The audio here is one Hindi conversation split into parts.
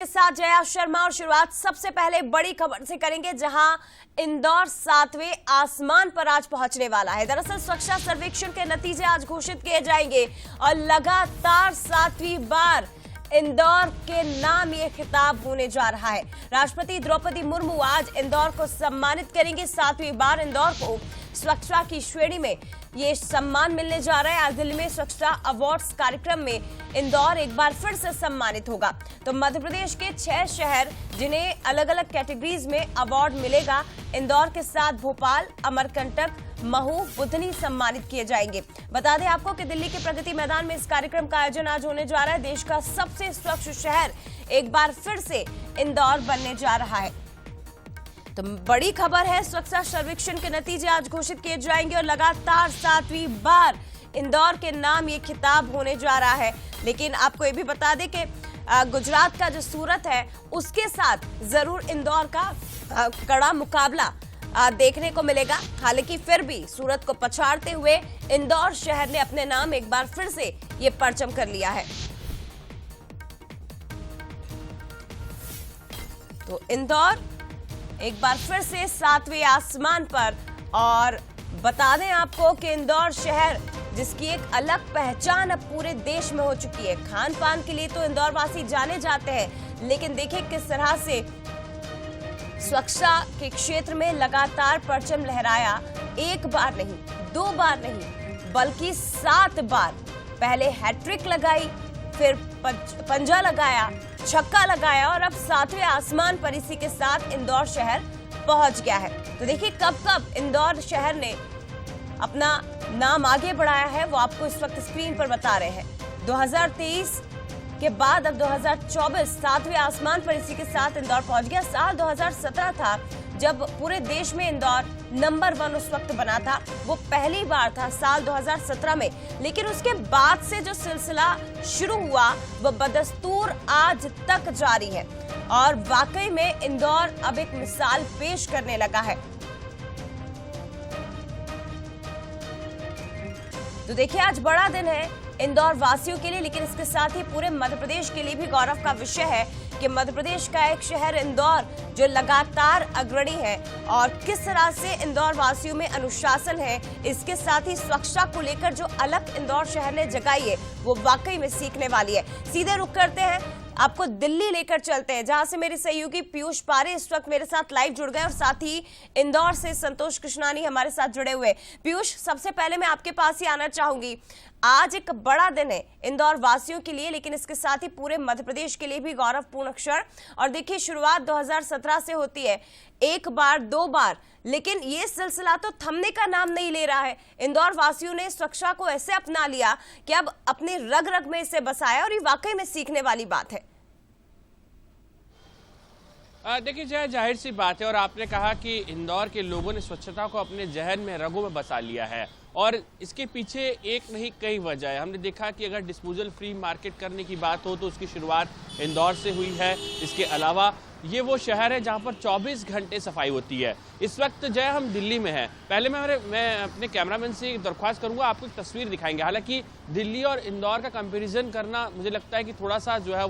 के साथ जया शर्मा और शुरुआत सबसे पहले बड़ी खबर से करेंगे, जहां इंदौर 7वें आसमान पर आज पहुंचने वाला है। दरअसल स्वच्छता सर्वेक्षण के नतीजे आज घोषित किए जाएंगे और लगातार 7वीं बार इंदौर के नाम ये खिताब होने जा रहा है। राष्ट्रपति द्रौपदी मुर्मू आज इंदौर को सम्मानित करेंगे। 7वीं बार इंदौर को स्वच्छता की श्रेणी में ये सम्मान मिलने जा रहा है। आज दिल्ली में स्वच्छता अवार्ड्स कार्यक्रम में इंदौर एक बार फिर से सम्मानित होगा। तो मध्य प्रदेश के 6 शहर जिन्हें अलग अलग कैटेगरीज में अवार्ड मिलेगा, इंदौर के साथ भोपाल, अमरकंटक, महू, बुधनी सम्मानित किए जाएंगे। बता दें आपको कि दिल्ली के प्रगति मैदान में इस कार्यक्रम का आयोजन आज होने जा रहा है। देश का सबसे स्वच्छ शहर एक बार फिर से इंदौर बनने जा रहा है। तो बड़ी खबर है, स्वच्छता सर्वेक्षण के नतीजे आज घोषित किए जाएंगे और लगातार 7वीं बार इंदौर के नाम ये खिताब होने जा रहा है। लेकिन आपको ये भी बता दें कि गुजरात का जो सूरत है उसके साथ जरूर इंदौर का कड़ा मुकाबला देखने को मिलेगा। हालांकि फिर भी सूरत को पछाड़ते हुए इंदौर शहर ने अपने नाम एक बार फिर से ये परचम कर लिया है। तो इंदौर एक बार फिर से 7वें आसमान पर। और बता दें आपको कि इंदौर शहर जिसकी एक अलग पहचान अब पूरे देश में हो चुकी है। खान पान के लिए तो इंदौर वासी जाने जाते हैं, लेकिन देखिए किस तरह से स्वच्छता के क्षेत्र में लगातार परचम लहराया। एक बार नहीं, 2 बार नहीं, बल्कि 7 बार। पहले हैट्रिक लगाई, फिर पंजा लगाया, छक्का लगाया और अब 7वें आसमान पर इसी के साथ इंदौर शहर पहुंच गया है। तो देखिए कब कब इंदौर शहर ने अपना नाम आगे बढ़ाया है, वो आपको इस वक्त स्क्रीन पर बता रहे हैं। 2023 के बाद अब 2024 7वें आसमान पर इसी के साथ इंदौर पहुंच गया। साल 2017 था जब पूरे देश में इंदौर नंबर 1 उस वक्त बना था। वो पहली बार था साल 2017 में। लेकिन उसके बाद से जो सिलसिला शुरू हुआ वो बदस्तूर आज तक जारी है और वाकई में इंदौर अब एक मिसाल पेश करने लगा है। तो देखिए आज बड़ा दिन है इंदौर वासियों के लिए, लेकिन इसके साथ ही पूरे मध्य प्रदेश के लिए भी गौरव का विषय है कि मध्य प्रदेश का एक शहर इंदौर जो लगातार अग्रणी है और किस तरह से इंदौर वासियों में अनुशासन है, इसके साथ ही स्वच्छता को लेकर जो अलग इंदौर शहर ने जगाई है वो वाकई में सीखने वाली है। सीधे रुख करते हैं, आपको दिल्ली लेकर चलते हैं, जहां से मेरे सहयोगी पीयूष पारे इस वक्त मेरे साथ लाइव जुड़ गए और साथ ही इंदौर से संतोष कृष्णानी हमारे साथ जुड़े हुए। पीयूष, सबसे पहले मैं आपके पास ही आना चाहूंगी। आज एक बड़ा दिन है इंदौर वासियों के लिए, लेकिन इसके साथ ही पूरे मध्य प्रदेश के लिए भी गौरवपूर्ण क्षण। और देखिए शुरुआत 2017 से होती है, 1 बार 2 बार, लेकिन ये सिलसिला तो थमने का नाम नहीं ले रहा है। इंदौर वासियों ने स्वच्छता को ऐसे अपना लिया कि अब अपने रग रग में इसे बसाया और ये वाकई में सीखने वाली बात है। देखिए जय, जाहिर सी बात है और आपने कहा कि इंदौर के लोगों ने स्वच्छता को अपने जहन में, रगों में बसा लिया है और इसके पीछे एक नहीं कई वजह है। हमने देखा कि अगर डिस्पोजल फ्री मार्केट करने की बात हो तो उसकी शुरुआत इंदौर से हुई है। इसके अलावा ये वो शहर है जहां पर 24 घंटे सफाई होती है। इस वक्त जय हम दिल्ली में हैं। पहले मैं अपने कैमरामैन से दरख्वास्त करूंगा, आपको एक तस्वीर दिखाएंगे। हालांकि दिल्ली और इंदौर का कंपैरिजन करना मुझे लगता है कि थोड़ा सा जो है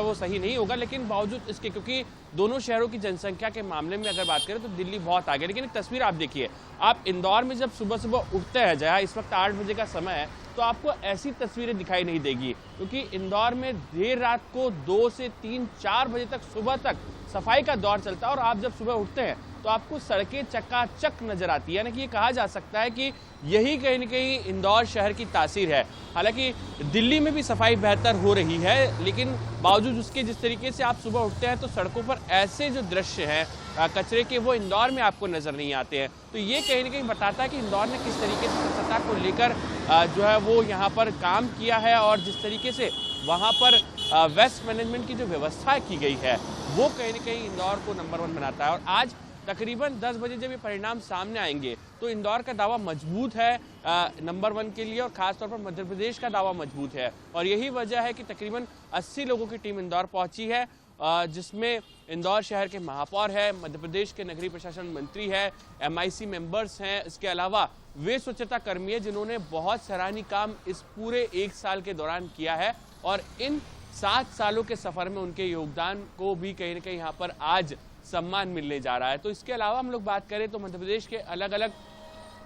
वो सही नहीं होगा, लेकिन बावजूद इसके, क्योंकि दोनों शहरों की जनसंख्या के मामले में अगर बात करें तो दिल्ली बहुत आगे। लेकिन एक तस्वीर आप देखिए, आप इंदौर में जब सुबह सुबह उठते हैं, जया इस वक्त 8 बजे का समय है, तो आपको ऐसी तस्वीरें दिखाई नहीं देगी, क्योंकि इंदौर में देर रात को 2 से 3, 4 बजे तक, सुबह तक सफाई का दौर चलता है और आप जब सुबह उठते हैं तो आपको सड़कें चकाचक नजर आती है। यानी कि ये कहा जा सकता है कि यही कहीं न कहीं इंदौर शहर की तासीर है। हालांकि दिल्ली में भी सफाई बेहतर हो रही है, लेकिन बावजूद उसके जिस तरीके से आप सुबह उठते हैं तो सड़कों पर ऐसे जो दृश्य हैं कचरे के, वो इंदौर में आपको नजर नहीं आते हैं। तो ये कहीं न कहीं बताता है कि इंदौर ने किस तरीके से स्वच्छता को लेकर जो है वो यहाँ पर काम किया है और जिस तरीके से वहाँ पर वेस्ट मैनेजमेंट की जो व्यवस्था की गई है वो कहीं न कहीं इंदौर को नंबर 1 बनाता है। और आज तकरीबन 10 बजे जब ये परिणाम सामने आएंगे तो इंदौर का दावा मजबूत है नंबर 1 के लिए, और खासतौर पर मध्य प्रदेश का दावा मजबूत है। और यही वजह है कि तकरीबन 80 लोगों की टीम इंदौर पहुंची है, जिसमें इंदौर शहर के महापौर है, मध्य प्रदेश के नगरीय प्रशासन मंत्री है, MIC मेंबर्स हैं। इसके अलावा वे स्वच्छता कर्मी हैं जिन्होंने बहुत सराहनीय काम इस पूरे 1 साल के दौरान किया है और इन 7 सालों के सफर में उनके योगदान को भी कहीं ना कहीं यहाँ पर आज सम्मान मिलने जा रहा है। तो इसके अलावा हम लोग बात करें तो मध्य प्रदेश के अलग अलग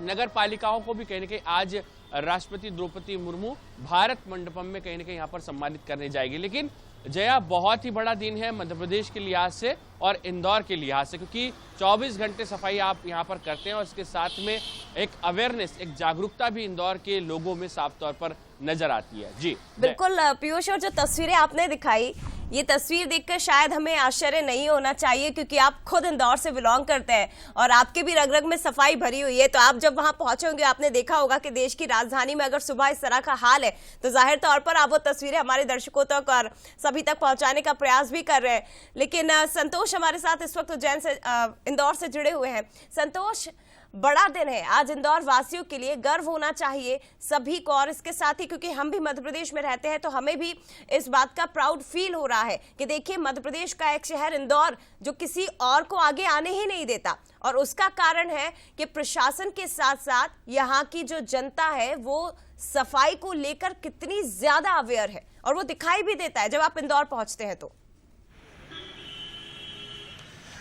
नगर पालिकाओं को भी कहीं ना कहीं आज राष्ट्रपति द्रौपदी मुर्मू भारत मंडपम में कहीं ना कहीं यहाँ पर सम्मानित करने जाएगी। लेकिन जया, बहुत ही बड़ा दिन है मध्य प्रदेश के लिहाज से और इंदौर के लिहाज से, क्योंकि 24 घंटे सफाई आप यहाँ पर करते हैं और इसके साथ में एक अवेयरनेस, एक जागरूकता भी इंदौर के लोगों में साफ तौर पर नजर आती है। जी बिल्कुल पीयूष, और जो तस्वीरें आपने दिखाई, ये तस्वीर देखकर शायद हमें आश्चर्य नहीं होना चाहिए, क्योंकि आप खुद इंदौर से बिलोंग करते हैं और आपके भी रग रग में सफाई भरी हुई है। तो आप जब वहां पहुंचे होंगे, आपने देखा होगा कि देश की राजधानी में अगर सुबह इस तरह का हाल है तो जाहिर तौर पर आप वो तस्वीरें हमारे दर्शकों तक और सभी तक पहुंचाने का प्रयास भी कर रहे हैं। लेकिन संतोष हमारे साथ इस वक्त उज्जैन से, इंदौर से जुड़े हुए हैं। संतोष, बड़ा दिन है आज इंदौर वासियों के लिए, गर्व होना चाहिए सभी को, और इसके साथ ही क्योंकि हम भी मध्य प्रदेश में रहते हैं तो हमें भी इस बात का प्राउड फील हो रहा है कि देखिए मध्य प्रदेश का एक शहर इंदौर जो किसी और को आगे आने ही नहीं देता, और उसका कारण है कि प्रशासन के साथ साथ यहाँ की जो जनता है वो सफाई को लेकर कितनी ज्यादा अवेयर है, और वो दिखाई भी देता है जब आप इंदौर पहुंचते हैं तो।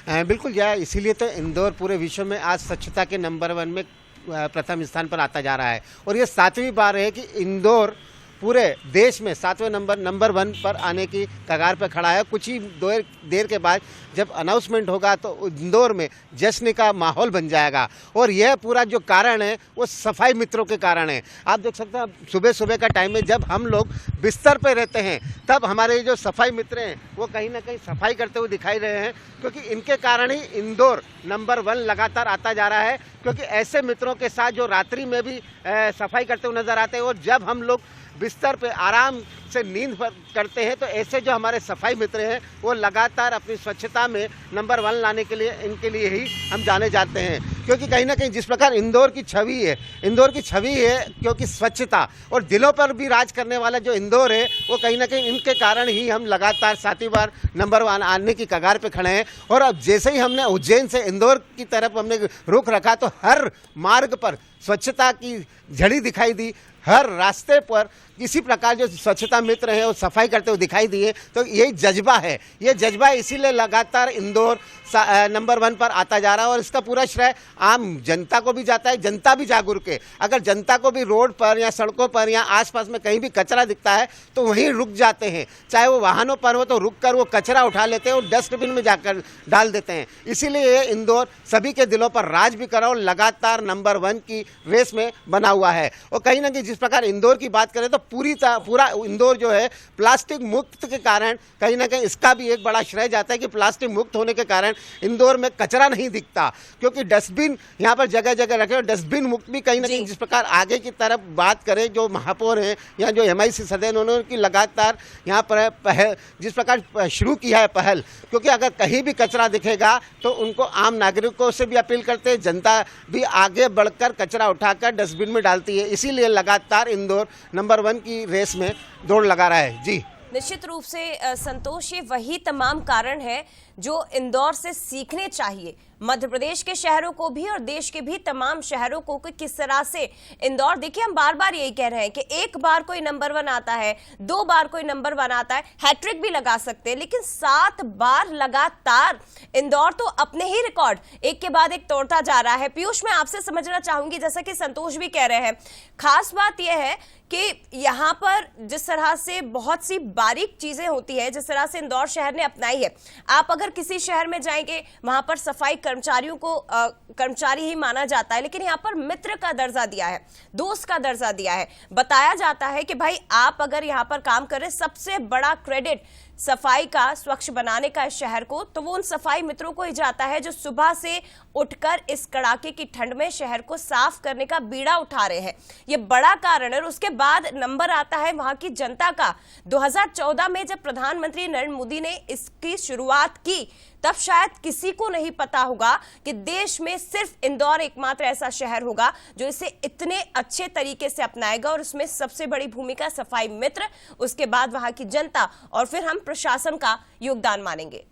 बिल्कुल जया, इसीलिए तो इंदौर पूरे विश्व में आज स्वच्छता के नंबर 1 में प्रथम स्थान पर आता जा रहा है, और ये 7वीं बार है कि इंदौर पूरे देश में 7वें नंबर 1 पर आने की कगार पर खड़ा है। कुछ ही देर के बाद जब अनाउंसमेंट होगा तो इंदौर में जश्न का माहौल बन जाएगा, और यह पूरा जो कारण है वो सफाई मित्रों के कारण है। आप देख सकते हैं सुबह सुबह का टाइम में जब हम लोग बिस्तर पे रहते हैं तब हमारे जो सफाई मित्र हैं वो कहीं ना कहीं सफाई करते हुए दिखाई रहे हैं, क्योंकि इनके कारण ही इंदौर नंबर 1 लगातार आता जा रहा है। क्योंकि ऐसे मित्रों के साथ जो रात्रि में भी सफाई करते हुए नजर आते हैं, और जब हम लोग बिस्तर पे आराम से नींद करते हैं तो ऐसे जो हमारे सफाई मित्र हैं वो लगातार अपनी स्वच्छता में नंबर 1 लाने के लिए, इनके लिए ही हम जाने जाते हैं। क्योंकि कहीं ना कहीं जिस प्रकार इंदौर की छवि है क्योंकि स्वच्छता और दिलों पर भी राज करने वाला जो इंदौर है वो कहीं ना कहीं इनके कारण ही हम लगातार 7वीं बार नंबर 1 आने की कगार पे खड़े हैं। और अब जैसे ही हमने उज्जैन से इंदौर की तरफ हमने रुख रखा तो हर मार्ग पर स्वच्छता की झड़ी दिखाई दी, हर रास्ते पर किसी प्रकार जो स्वच्छता मित्र हैं वो सफाई करते हुए दिखाई दिए। तो यही जज्बा है, ये जज्बा इसीलिए लगातार इंदौर नंबर 1 पर आता जा रहा है, और इसका पूरा श्रेय आम जनता को भी जाता है। जनता भी जागरूक है। अगर जनता को भी रोड पर या सड़कों पर या आसपास में कहीं भी कचरा दिखता है तो वहीं रुक जाते हैं, चाहे वो वाहनों पर हो तो रुक कर वो कचरा उठा लेते हैं और डस्टबिन में जाकर डाल देते हैं। इसीलिए इंदौर सभी के दिलों पर राज भी करा और लगातार नंबर 1 की रेस में बना हुआ है। और कहीं ना कहीं जिस प्रकार इंदौर की बात करें तो पूरा इंदौर जो है प्लास्टिक मुक्त के कारण, कहीं ना कहीं इसका भी एक बड़ा श्रेय जाता है कि प्लास्टिक मुक्त होने के कारण इंदौर में कचरा नहीं दिखता, क्योंकि डस्टबिन यहाँ पर जगह जगह रखे। और डस्टबिन मुक्त भी कहीं ना कहीं जिस प्रकार आगे की तरफ बात करें जो महापौर हैं या जो MIC सदस्य उन्होंने की लगातार यहाँ पर पहल जिस प्रकार शुरू किया है पहल, क्योंकि अगर कहीं भी कचरा दिखेगा तो उनको आम नागरिकों से भी अपील करते हैं, जनता भी आगे बढ़कर कचरा उठाकर डस्टबिन में डालती है। इसीलिए लगातार इंदौर नंबर 1 की रेस में दौड़ लगा रहा है। जी निश्चित रूप से संतोष, ये वही तमाम कारण है जो इंदौर से सीखने चाहिए मध्य प्रदेश के शहरों को भी और देश के भी तमाम शहरों को कि किस तरह से इंदौर, देखिए हम बार बार यही कह रहे हैं कि एक बार कोई नंबर 1 आता है, 2 बार कोई नंबर 1 आता है, हैट्रिक भी लगा सकते हैं, लेकिन 7 बार लगातार इंदौर तो अपने ही रिकॉर्ड एक के बाद एक तोड़ता जा रहा है। पीयूष, मैं आपसे समझना चाहूंगी, जैसा कि संतोष भी कह रहे हैं, खास बात यह है कि यहाँ पर जिस तरह से बहुत सी बारीक चीजें होती है, जिस तरह से इंदौर शहर ने अपनाई है। आप अगर किसी शहर में जाएंगे वहां पर सफाई कर्मचारियों को कर्मचारी ही माना जाता है, लेकिन यहाँ पर मित्र का दर्जा दिया है, दोस्त का दर्जा दिया है। बताया जाता है कि भाई आप अगर यहाँ पर काम करें, सबसे बड़ा क्रेडिट सफाई का, स्वच्छ बनाने का इस शहर को, तो वो उन सफाई मित्रों को ही जाता है जो सुबह से उठकर इस कड़ाके की ठंड में शहर को साफ करने का बीड़ा उठा रहे हैं। ये बड़ा कारण है। और उसके बाद नंबर आता है वहां की जनता का। 2014 में जब प्रधानमंत्री नरेंद्र मोदी ने इसकी शुरुआत की तब शायद किसी को नहीं पता होगा कि देश में सिर्फ इंदौर एकमात्र ऐसा शहर होगा जो इसे इतने अच्छे तरीके से अपनाएगा, और उसमें सबसे बड़ी भूमिका सफाई मित्र, उसके बाद वहां की जनता, और फिर हम प्रशासन का योगदान मानेंगे।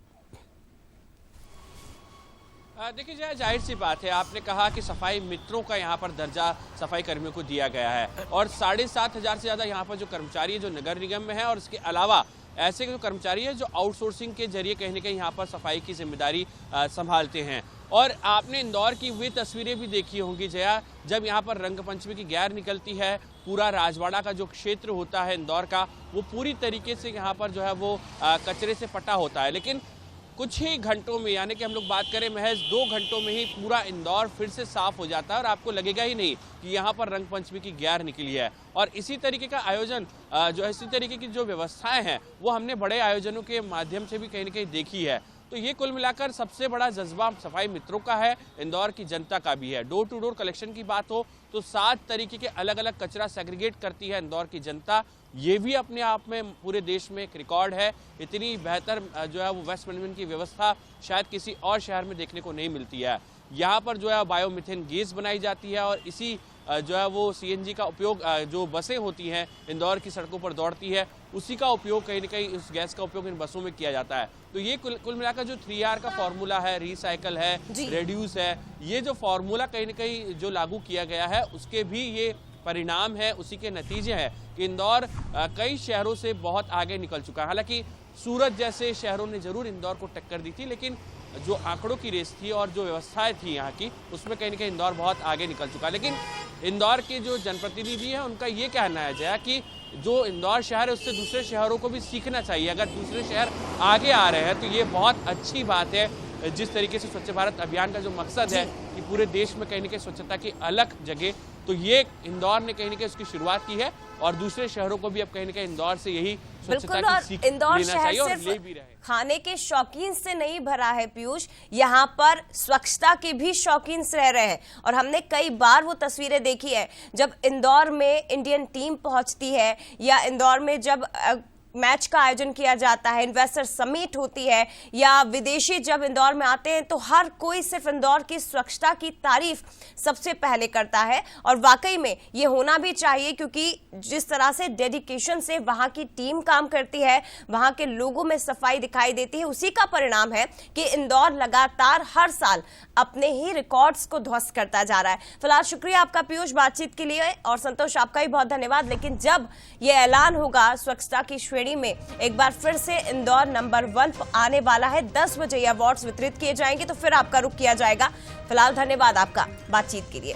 देखिए जय, जाहिर सी बात है, आपने कहा कि सफाई मित्रों का यहाँ पर दर्जा सफाई कर्मियों को दिया गया है, और 7,500 से ज़्यादा यहाँ पर जो कर्मचारी जो नगर निगम में है, और इसके अलावा ऐसे जो कर्मचारी हैं जो आउटसोर्सिंग के जरिए कहीं ना कहीं यहाँ पर सफाई की जिम्मेदारी संभालते हैं। और आपने इंदौर की वे तस्वीरें भी देखी होंगी जया, जब यहाँ पर रंग पंचमी की गैर निकलती है, पूरा राजवाड़ा का जो क्षेत्र होता है इंदौर का, वो पूरी तरीके से यहाँ पर जो है वो कचरे से पटा होता है। लेकिन कुछ ही घंटों में, यानी कि हम लोग बात करें महज 2 घंटों में ही पूरा इंदौर फिर से साफ हो जाता है और आपको लगेगा ही नहीं कि यहाँ पर रंग पंचमी की गैर निकली है। और इसी तरीके का आयोजन जो है, इसी तरीके की जो व्यवस्थाएं हैं वो हमने बड़े आयोजनों के माध्यम से भी कहीं ना कहीं देखी है। तो ये कुल मिलाकर सबसे बड़ा जज्बा सफाई मित्रों का है, इंदौर की जनता का भी है। डोर टू डोर कलेक्शन की बात हो तो 7 तरीके के अलग अलग कचरा सेग्रीगेट करती है इंदौर की जनता। ये भी अपने आप में पूरे देश में एक रिकॉर्ड है। इतनी बेहतर जो है वो वेस्ट मैनेजमेंट की व्यवस्था शायद किसी और शहर में देखने को नहीं मिलती है। यहाँ पर जो है बायोमीथेन गैस बनाई जाती है और इसी जो है वो सीएनजी का उपयोग, जो बसें होती हैं इंदौर की सड़कों पर दौड़ती है, उसी का उपयोग कहीं ना कहीं उस गैस का उपयोग इन बसों में किया जाता है। तो ये कुल मिलाकर जो 3R का फॉर्मूला है, रिसाइकल है, रिड्यूस है, ये जो फॉर्मूला कहीं ना कहीं जो लागू किया गया है उसके भी ये परिणाम है, उसी के नतीजे हैं कि इंदौर कई शहरों से बहुत आगे निकल चुका है। हालांकि सूरत जैसे शहरों ने जरूर इंदौर को टक्कर दी थी, लेकिन जो आंकड़ों की रेस थी और जो व्यवस्थाएं थी यहाँ की, उसमें कहीं ना कहीं इंदौर बहुत आगे निकल चुका है। लेकिन इंदौर के जो जनप्रतिनिधि हैं उनका ये कहना है जया कि जो इंदौर शहर है उससे दूसरे शहरों को भी सीखना चाहिए। अगर दूसरे शहर आगे आ रहे हैं तो ये बहुत अच्छी बात है। जिस तरीके से स्वच्छ भारत अभियान का जो मकसद है कि पूरे देश में कहीं ना कहीं स्वच्छता की अलग जगह, तो ये इंदौर ने कहीं ना कहीं उसकी शुरुआत की है और दूसरे शहरों को भी अब कहीं ना कहीं इंदौर से यही स्वच्छता की सीख लेना चाहिए और ले भी रहे। खाने के शौकीन से नहीं भरा है पीयूष, यहाँ पर स्वच्छता के भी शौकीन से रह रहे हैं। और हमने कई बार वो तस्वीरें देखी है जब इंदौर में इंडियन टीम पहुंचती है या इंदौर में जब मैच का आयोजन किया जाता है, इन्वेस्टर समिट होती है या विदेशी जब इंदौर में आते हैं, तो हर कोई सिर्फ इंदौर की स्वच्छता की तारीफ सबसे पहले करता है। और वाकई में ये होना भी चाहिए, क्योंकि जिस तरह से डेडिकेशन से वहां की टीम काम करती है, वहां के लोगों में सफाई दिखाई देती है, उसी का परिणाम है कि इंदौर लगातार हर साल अपने ही रिकॉर्ड्स को ध्वस्त करता जा रहा है। फिलहाल शुक्रिया आपका पीयूष बातचीत के लिए, और संतोष आपका भी बहुत धन्यवाद। लेकिन जब ये ऐलान होगा स्वच्छता की श्रेणी में, एक बार फिर से इंदौर नंबर 1 आने वाला है, 10 बजे ये अवार्ड्स वितरित किए जाएंगे, तो फिर आपका रुख किया जाएगा। फिलहाल धन्यवाद आपका बातचीत के लिए।